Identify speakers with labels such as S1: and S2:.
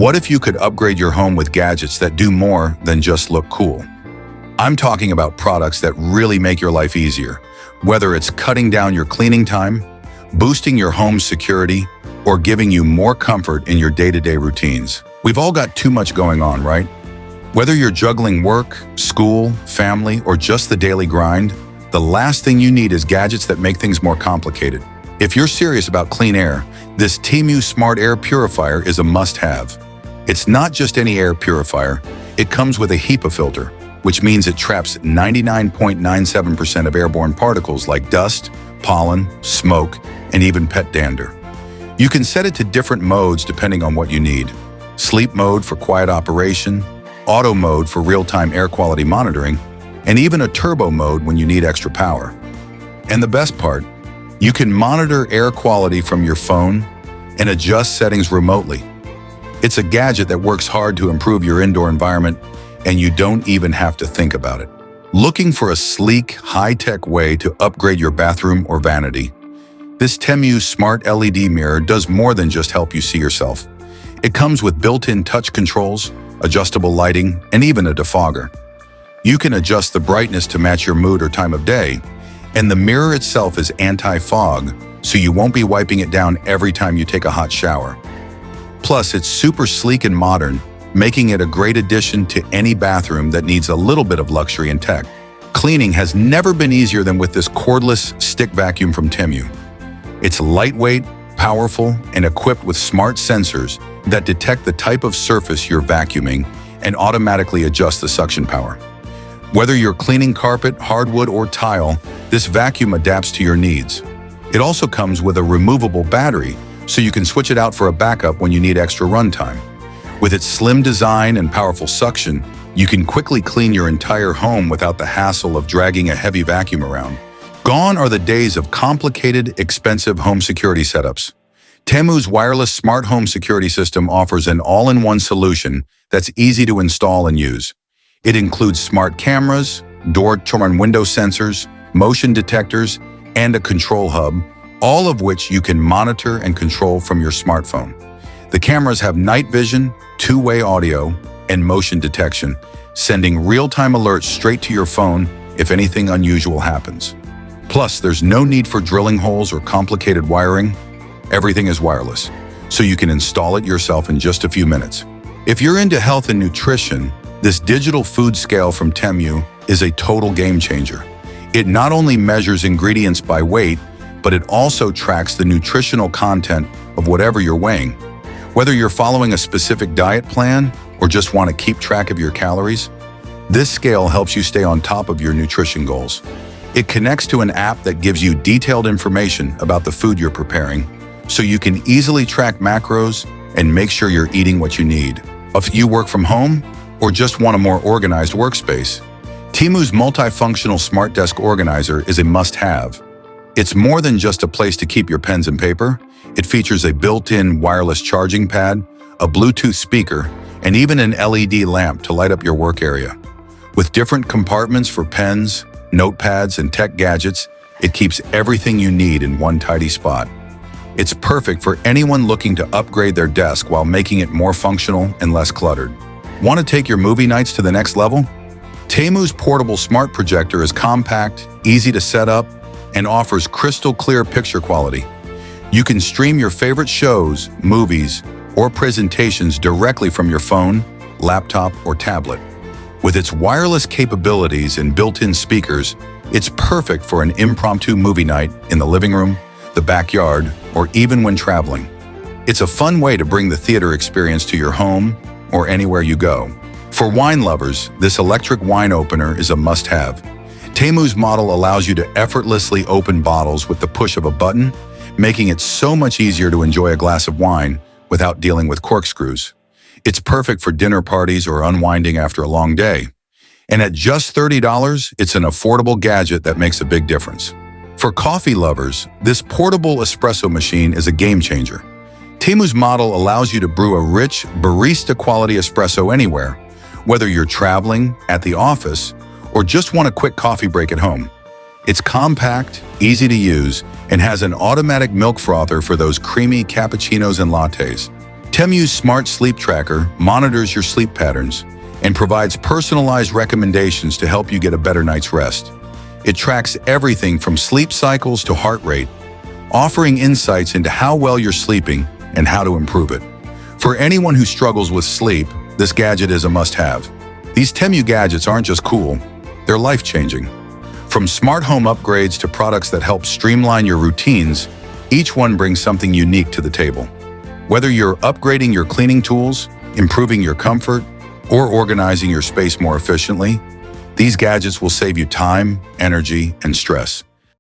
S1: What if you could upgrade your home with gadgets that do more than just look cool? I'm talking about products that really make your life easier, whether it's cutting down your cleaning time, boosting your home's security, or giving you more comfort in your day-to-day routines. We've all got too much going on, right? Whether you're juggling work, school, family, or just the daily grind, the last thing you need is gadgets that make things more complicated. If you're serious about clean air, this TEMU Smart Air Purifier is a must-have. It's not just any air purifier, it comes with a HEPA filter, which means it traps 99.97% of airborne particles like dust, pollen, smoke, and even pet dander. You can set it to different modes depending on what you need. Sleep mode for quiet operation, auto mode for real-time air quality monitoring, and even a turbo mode when you need extra power. And the best part, you can monitor air quality from your phone and adjust settings remotely. It's a gadget that works hard to improve your indoor environment, and you don't even have to think about it. Looking for a sleek, high-tech way to upgrade your bathroom or vanity? This TEMU Smart LED mirror does more than just help you see yourself. It comes with built-in touch controls, adjustable lighting, and even a defogger. You can adjust the brightness to match your mood or time of day, and the mirror itself is anti-fog, so you won't be wiping it down every time you take a hot shower. Plus, it's super sleek and modern, making it a great addition to any bathroom that needs a little bit of luxury and tech. Cleaning has never been easier than with this cordless stick vacuum from TEMU. It's lightweight, powerful, and equipped with smart sensors that detect the type of surface you're vacuuming and automatically adjust the suction power. Whether you're cleaning carpet, hardwood, or tile, this vacuum adapts to your needs. It also comes with a removable battery, so you can switch it out for a backup when you need extra runtime. With its slim design and powerful suction, you can quickly clean your entire home without the hassle of dragging a heavy vacuum around. Gone are the days of complicated, expensive home security setups. TEMU's wireless smart home security system offers an all-in-one solution that's easy to install and use. It includes smart cameras, door and window sensors, motion detectors, and a control hub, all of which you can monitor and control from your smartphone. The cameras have night vision, two-way audio, and motion detection, sending real-time alerts straight to your phone if anything unusual happens. Plus, there's no need for drilling holes or complicated wiring. Everything is wireless, so you can install it yourself in just a few minutes. If you're into health and nutrition, this digital food scale from TEMU is a total game changer. It not only measures ingredients by weight, but it also tracks the nutritional content of whatever you're weighing. Whether you're following a specific diet plan or just want to keep track of your calories, this scale helps you stay on top of your nutrition goals. It connects to an app that gives you detailed information about the food you're preparing, so you can easily track macros and make sure you're eating what you need. If you work from home or just want a more organized workspace, TEMU's multifunctional Smart Desk Organizer is a must-have. It's more than just a place to keep your pens and paper. It features a built-in wireless charging pad, a Bluetooth speaker, and even an LED lamp to light up your work area. With different compartments for pens, notepads, and tech gadgets, it keeps everything you need in one tidy spot. It's perfect for anyone looking to upgrade their desk while making it more functional and less cluttered. Want to take your movie nights to the next level? TEMU's portable smart projector is compact, easy to set up, and offers crystal clear picture quality. You can stream your favorite shows, movies, or presentations directly from your phone, laptop, or tablet. With its wireless capabilities and built-in speakers, it's perfect for an impromptu movie night in the living room, the backyard, or even when traveling. It's a fun way to bring the theater experience to your home or anywhere you go. For wine lovers, this electric wine opener is a must-have. TEMU's model allows you to effortlessly open bottles with the push of a button, making it so much easier to enjoy a glass of wine without dealing with corkscrews. It's perfect for dinner parties or unwinding after a long day. And at just $30, it's an affordable gadget that makes a big difference. For coffee lovers, this portable espresso machine is a game changer. TEMU's model allows you to brew a rich, barista-quality espresso anywhere, whether you're traveling, at the office, or just want a quick coffee break at home. It's compact, easy to use, and has an automatic milk frother for those creamy cappuccinos and lattes. TEMU's Smart Sleep Tracker monitors your sleep patterns and provides personalized recommendations to help you get a better night's rest. It tracks everything from sleep cycles to heart rate, offering insights into how well you're sleeping and how to improve it. For anyone who struggles with sleep, this gadget is a must-have. These TEMU gadgets aren't just cool, they're life-changing. From smart home upgrades to products that help streamline your routines, each one brings something unique to the table. Whether you're upgrading your cleaning tools, improving your comfort, or organizing your space more efficiently, these gadgets will save you time, energy, and stress.